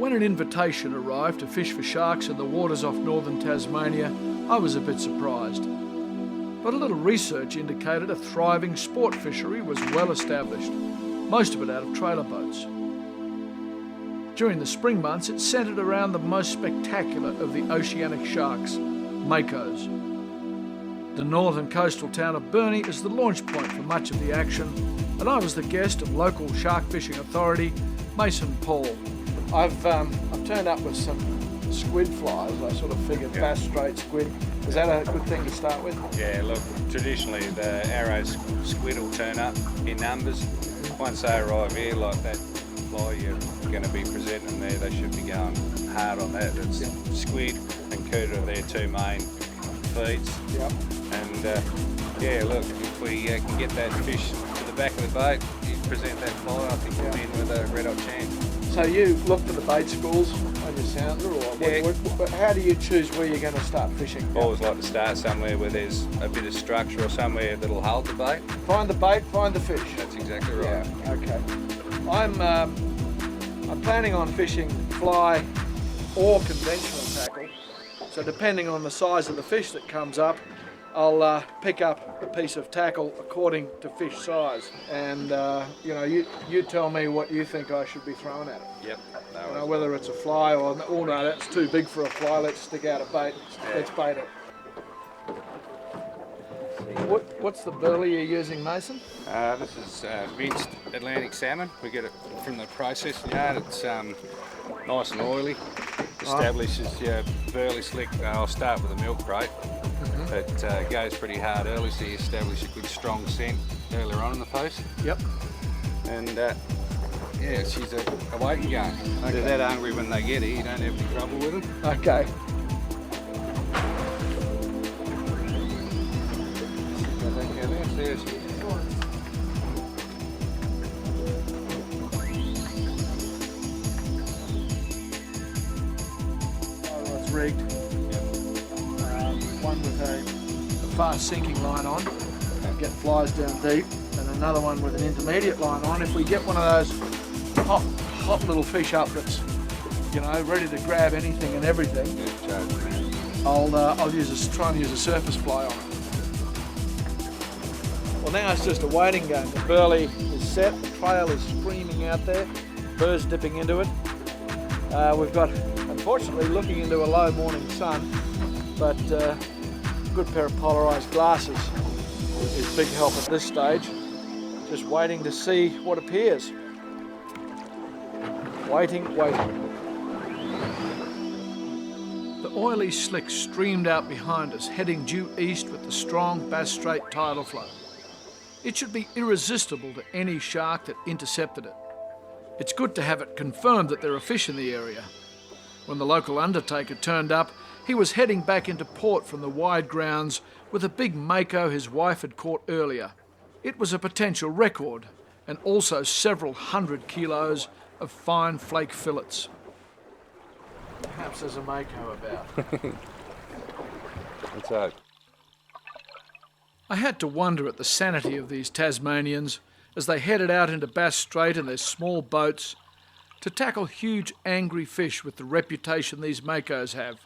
when an invitation arrived to fish for sharks in the waters off northern Tasmania, I was a bit surprised. But a little research indicated a thriving sport fishery was well established, most of it out of trailer boats. During the spring months, it centred around the most spectacular of the oceanic sharks, Makos. The northern coastal town of Burnie is the launch point for much of the action, and I was the guest of local shark fishing authority, Mason Paull. I've turned up with some squid flies. I sort of figured Bass Strait squid. Is that a good thing to start with? Yeah, look, traditionally the arrow squid will turn up in numbers. Once they arrive here, like that fly you're going to be presenting there, they should be going hard on that. It's squid and cooter are their two main feeds. Yep. And yeah, look, if we can get that fish to the back of the boat, you present that fly, I think we'll win with a red hot chance. So you looked at the bait schools on your sounder, or how do you choose where you're going to start fishing? I always like to start somewhere where there's a bit of structure or somewhere that'll hold the bait. Find the bait, find the fish. That's exactly right. Yeah, okay. I'm planning on fishing fly or conventional tackle. So depending on the size of the fish that comes up, I'll pick up a piece of tackle according to fish size, and you know, you tell me what you think I should be throwing at it. Yep. You know, whether it's a fly or no, that's too big for a fly. Let's stick out a bait. Let's bait it. What's the burley you're using, Mason? This is rinsed Atlantic salmon. We get it from the processing yard. It's nice and oily. Establishes your burley slick. I'll start with a milk crate. It goes pretty hard early, so you establish a good strong scent earlier on in the post. Yep. And yeah, she's a waiting gun. Okay. They're that hungry when they get here, you don't have any trouble with them. Okay. There she is. Oh, it's rigged. One with a fast sinking line on, and get flies down deep, and another one with an intermediate line on. If we get one of those hot little fish up that's, you know, ready to grab anything and everything, I'll try and use a surface fly on it. Well, now it's just a waiting game. The burley is set, the trail is streaming out there, birds dipping into it. We've got, unfortunately, looking into a low morning sun, but a good pair of polarised glasses is big help at this stage. Just waiting to see what appears. Waiting. The oily slick streamed out behind us, heading due east with the strong Bass Strait tidal flow. It should be irresistible to any shark that intercepted it. It's good to have it confirmed that there are fish in the area. When the local undertaker turned up, he was heading back into port from the wide grounds with a big mako his wife had caught earlier. It was a potential record, and also several 100 kilos of fine flake fillets. Perhaps there's a mako about. Let's hope. I had to wonder at the sanity of these Tasmanians as they headed out into Bass Strait in their small boats to tackle huge angry fish with the reputation these makos have.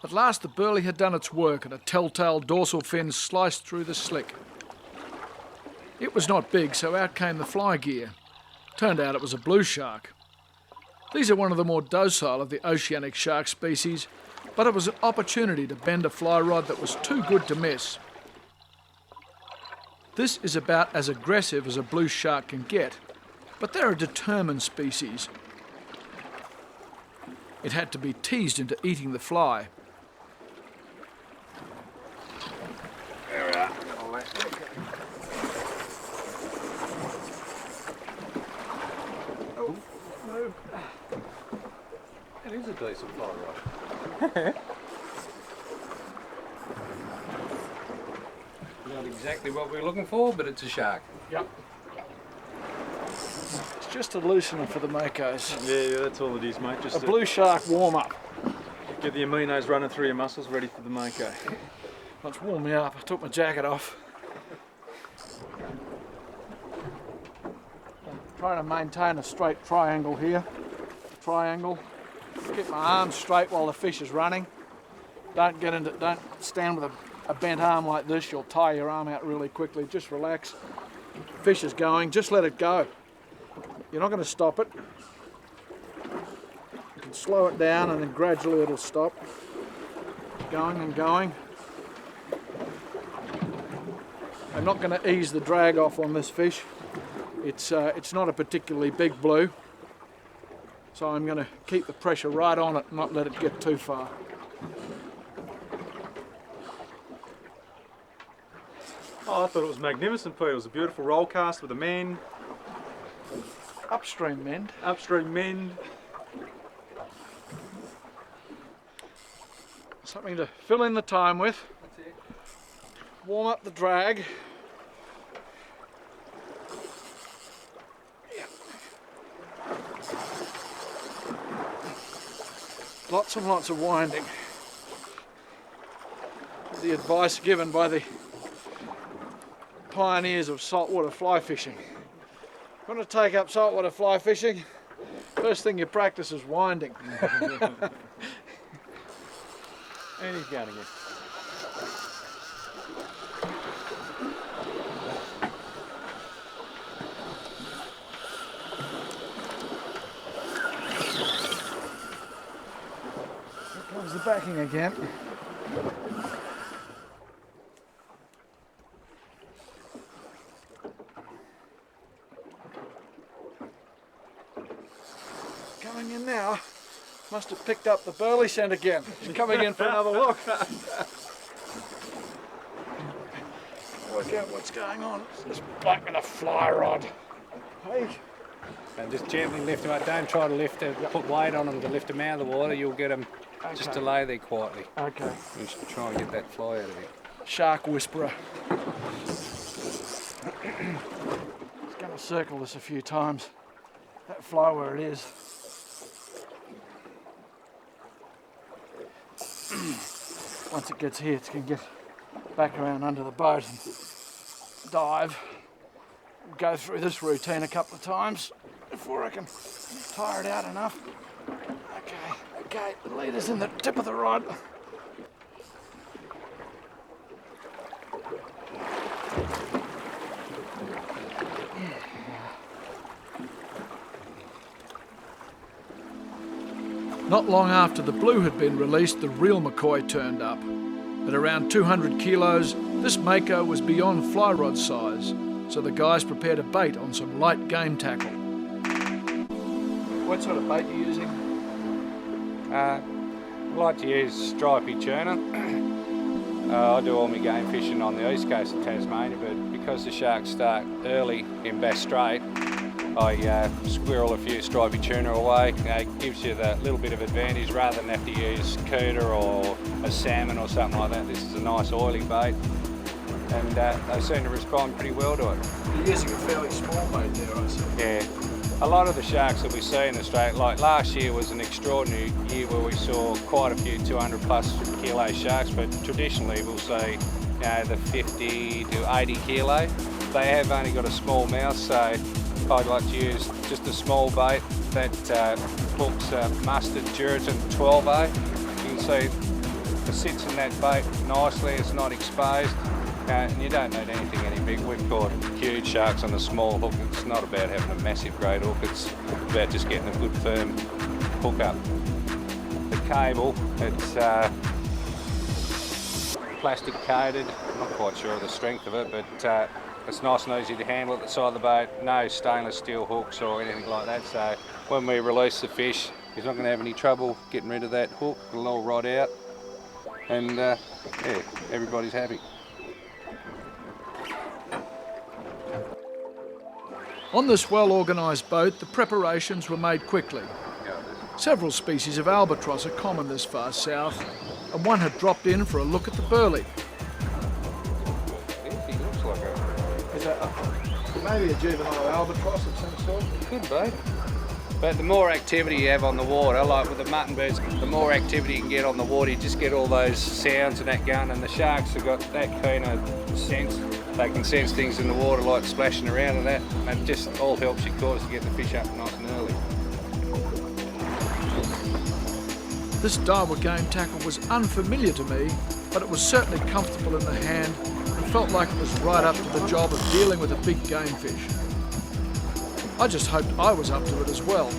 At last the burley had done its work and a telltale dorsal fin sliced through the slick. It was not big, so out came the fly gear. Turned out it was a blue shark. These are one of the more docile of the oceanic shark species, but it was an opportunity to bend a fly rod that was too good to miss. This is about as aggressive as a blue shark can get, but they're a determined species. It had to be teased into eating the fly. There we are. Oh, no. It is a decent fly rod. Not exactly what we're looking for, but it's a shark. Yep. It's just a loosener for the makos. Yeah, that's all it is, mate. Just a blue shark warm-up. Get the aminos running through your muscles, ready for the mako. Let's warm me up. I took my jacket off. I'm trying to maintain a straight triangle here. triangle. Keep my arms straight while the fish is running. Don't stand with a bent arm like this. You'll tire your arm out really quickly. Just relax. Fish is going, just let it go. You're not going to stop it. You can slow it down and then gradually it'll stop. Going and going. I'm not going to ease the drag off on this fish. It's not a particularly big blue. So I'm going to keep the pressure right on it and not let it get too far. Oh, I thought it was magnificent, Paull. It was a beautiful roll cast with a mend. Upstream mend. Upstream mend. Something to fill in the time with. That's it. Warm up the drag. Yeah. Lots and lots of winding. The advice given by the pioneers of saltwater fly fishing. If you want to take up saltwater fly fishing, first thing you practice is winding. And he's going again. Here comes the backing again. Coming in now. Must have picked up the burley scent again. She's coming in for another look. Work out what's going on. It's black with a fly rod. Hey. And just gently lift them up. Don't try to put weight on them to lift them out of the water. You'll get them just to lay there quietly. Okay. And just try and get that fly out of there. Shark whisperer. Just going to circle this a few times. That fly where it is. Once it gets here, it can get back around under the boat and dive. Go through this routine a couple of times before I can tire it out enough. Okay, the leader's in the tip of the rod. Not long after the blue had been released, the real McCoy turned up. At around 200 kilos, this Mako was beyond fly rod size, so the guys prepared a bait on some light game tackle. What sort of bait are you using? I like to use stripy tuna. I do all my game fishing on the east coast of Tasmania, but because the sharks start early in Bass Strait, I squirrel a few stripy tuna away. It gives you that little bit of advantage rather than have to use cooter or a salmon or something like that. This is a nice oily bait, and they seem to respond pretty well to it. You're using a fairly small bait there, I see. Yeah. A lot of the sharks that we see in Australia, like last year was an extraordinary year where we saw quite a few 200 plus kilo sharks, but traditionally we'll see the 50 to 80 kilo. They have only got a small mouth, so I'd like to use just a small bait that hooks mustard Duritan 12A. You can see it sits in that bait nicely, it's not exposed, and you don't need anything any big. We've caught huge sharks on a small hook. It's not about having a massive great hook, it's about just getting a good firm hook up. The cable, it's plastic coated, I'm not quite sure of the strength of it, but it's nice and easy to handle at the side of the boat. No stainless steel hooks or anything like that, so when we release the fish, he's not going to have any trouble getting rid of that hook. It'll all rod out, and yeah, everybody's happy. On this well-organised boat, the preparations were made quickly. Several species of albatross are common this far south, and one had dropped in for a look at the burley. He looks like Is that maybe a juvenile albatross of some sort? could be. But the more activity you have on the water, like with the mutton birds, the more activity you can get on the water, you just get all those sounds and that going, and the sharks have got that keen a sense. They can sense things in the water like splashing around and that, and it just all helps your cause to get the fish up nice and early. This Daiwa game tackle was unfamiliar to me, but it was certainly comfortable in the hand and felt like it was right up to the job of dealing with a big game fish. I just hoped I was up to it as well.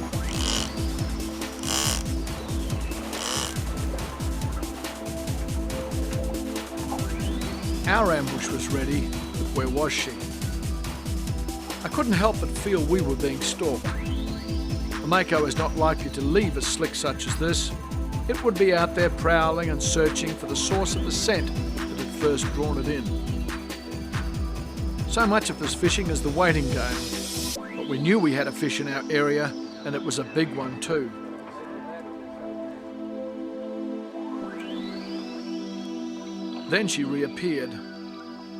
Our ambush was ready, but where was she? I couldn't help but feel we were being stalked. The Mako is not likely to leave a slick such as this. It would be out there prowling and searching for the source of the scent that had first drawn it in. So much of this fishing is the waiting game, but we knew we had a fish in our area, and it was a big one too. Then she reappeared,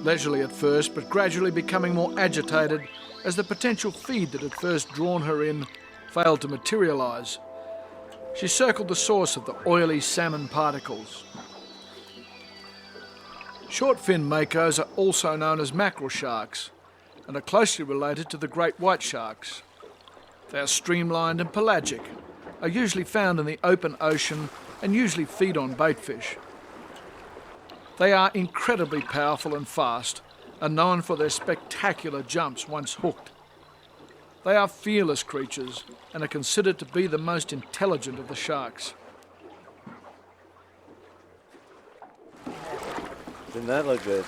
leisurely at first, but gradually becoming more agitated as the potential feed that had first drawn her in failed to materialise. She circled the source of the oily salmon particles. Short-fin Makos are also known as Mako Sharks and are closely related to the great white sharks. They are streamlined and pelagic, are usually found in the open ocean and usually feed on baitfish. They are incredibly powerful and fast, and known for their spectacular jumps once hooked. They are fearless creatures and are considered to be the most intelligent of the sharks. Didn't that look good?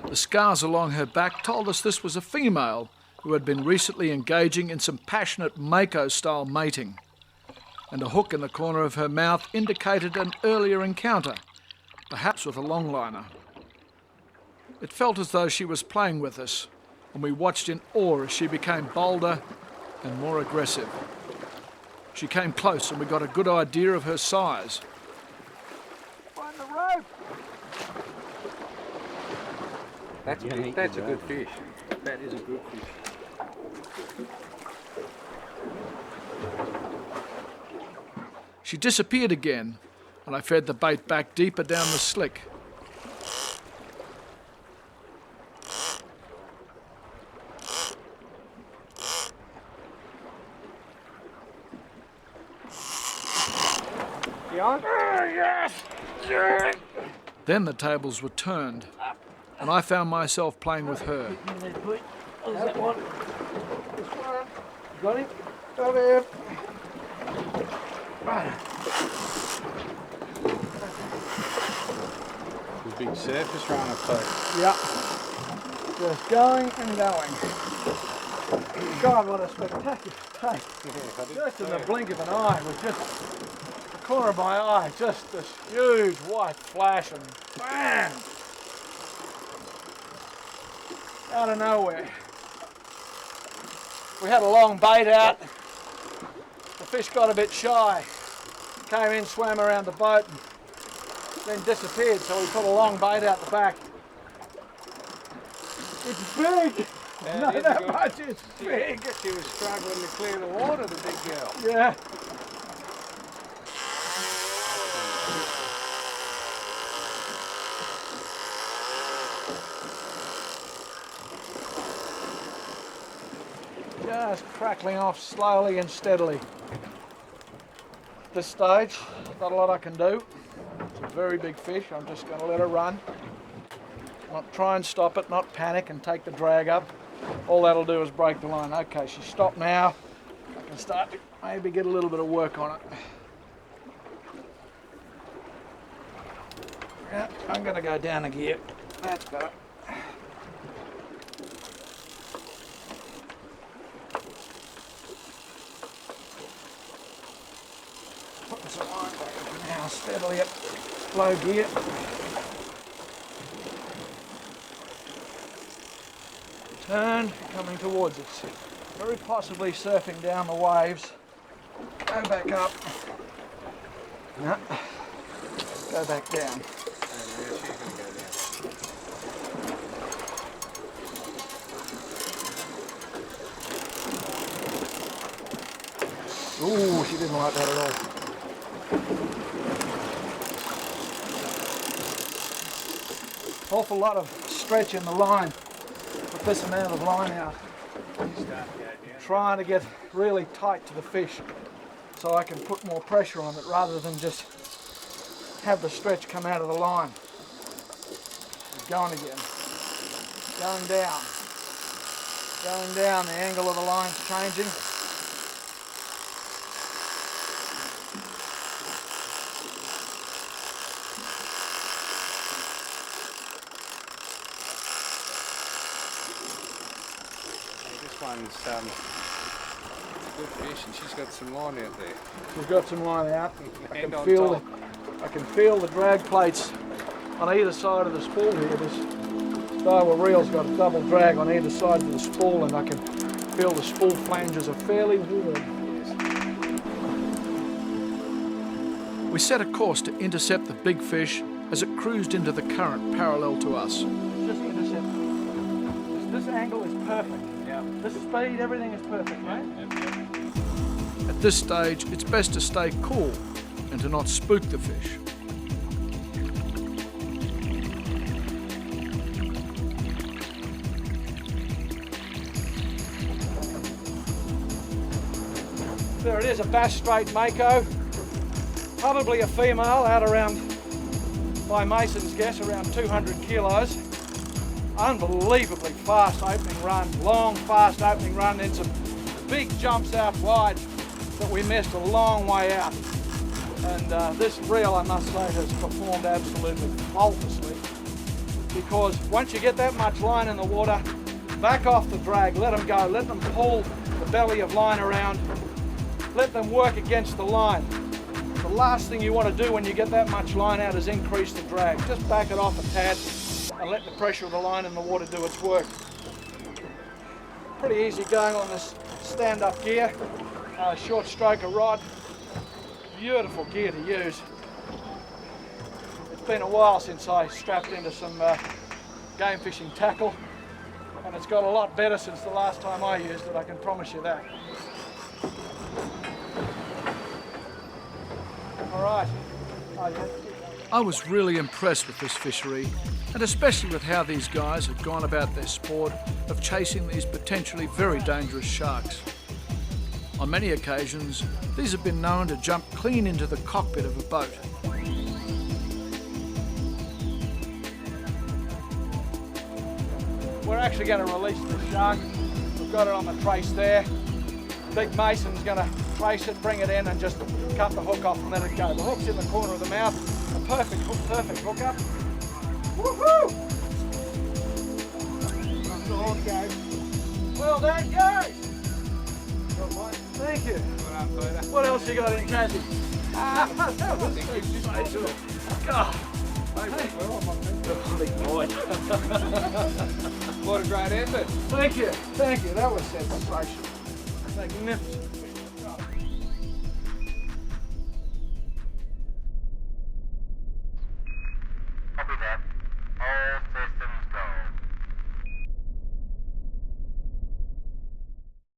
The scars along her back told us this was a female who had been recently engaging in some passionate Mako-style mating, and a hook in the corner of her mouth indicated an earlier encounter, perhaps with a longliner. It felt as though she was playing with us, and we watched in awe as she became bolder and more aggressive. She came close and we got a good idea of her size. Find the rope! That's a good fish. That is a good fish. She disappeared again, and I fed the bait back deeper down the slick. Then the tables were turned, and I found myself playing with her. That one. This one. Got him? Got him. The big surface runner too. Yeah. Just going and going. God, what a spectacular take. Just in the blink of an eye, with just the corner of my eye, just this huge white flash and bam! Out of nowhere. We had a long bait out. The fish got a bit shy. Came in, swam around the boat, and then disappeared, so we put a long bait out the back. It's big! Yeah, Not that much, it's big! She was struggling to clear the water, the big girl. Yeah. Just crackling off slowly and steadily. At this stage, not a lot I can do. It's a very big fish, I'm just going to let her run. Not try and stop it, not panic and take the drag up. All that'll do is break the line. Okay, she's stopped now. I can start to maybe get a little bit of work on it. Yeah, I'm going to go down a gear. That's better. Putting some line back for now, steadily at low gear. Turn, coming towards us. Very possibly surfing down the waves. Go back up. No. Go back down. Ooh, she didn't like that at all. Awful lot of stretch in the line with this amount of line out. Trying to get really tight to the fish so I can put more pressure on it rather than just have the stretch come out of the line. Going again. Going down. Going down, the angle of the line's changing. This one's a good fish, and she's got some line out there. She's got some line out. And on top. I can feel the drag plates on either side of the spool here. This Daiwa reel's got a double drag on either side of the spool, and I can feel the spool flanges are fairly warm. We set a course to intercept the big fish as it cruised into the current parallel to us. Just intercept. This angle is perfect. Yeah. This speed, everything is perfect, mate. At this stage, it's best to stay cool and to not spook the fish. There it is, a Bass Strait Mako. Probably a female, out around, by Mason's guess, around 200 kilos. Unbelievably fast opening run, long fast opening run, then some big jumps out wide that we missed a long way out. And this reel, I must say, has performed absolutely faultlessly, because once you get that much line in the water, back off the drag, let them go, let them pull the belly of line around, let them work against the line. The last thing you want to do when you get that much line out is increase the drag. Just back it off a tad and let the pressure of the line in the water do its work. Pretty easy going on this stand-up gear, short stroker rod. Beautiful gear to use. It's been a while since I strapped into some game fishing tackle, and it's got a lot better since the last time I used it, I can promise you that. All right. I was really impressed with this fishery, and especially with how these guys have gone about their sport of chasing these potentially very dangerous sharks. On many occasions, these have been known to jump clean into the cockpit of a boat. We're actually going to release the shark. We've got it on the trace there. Big Mason's going to trace it, bring it in, and just cut the hook off and let it go. The hook's in the corner of the mouth. A perfect hook up. Woohoo! Well done, guys. Thank you. What else you got in Tassie? God. What a great effort. Thank you. That was sensational. Magnificent.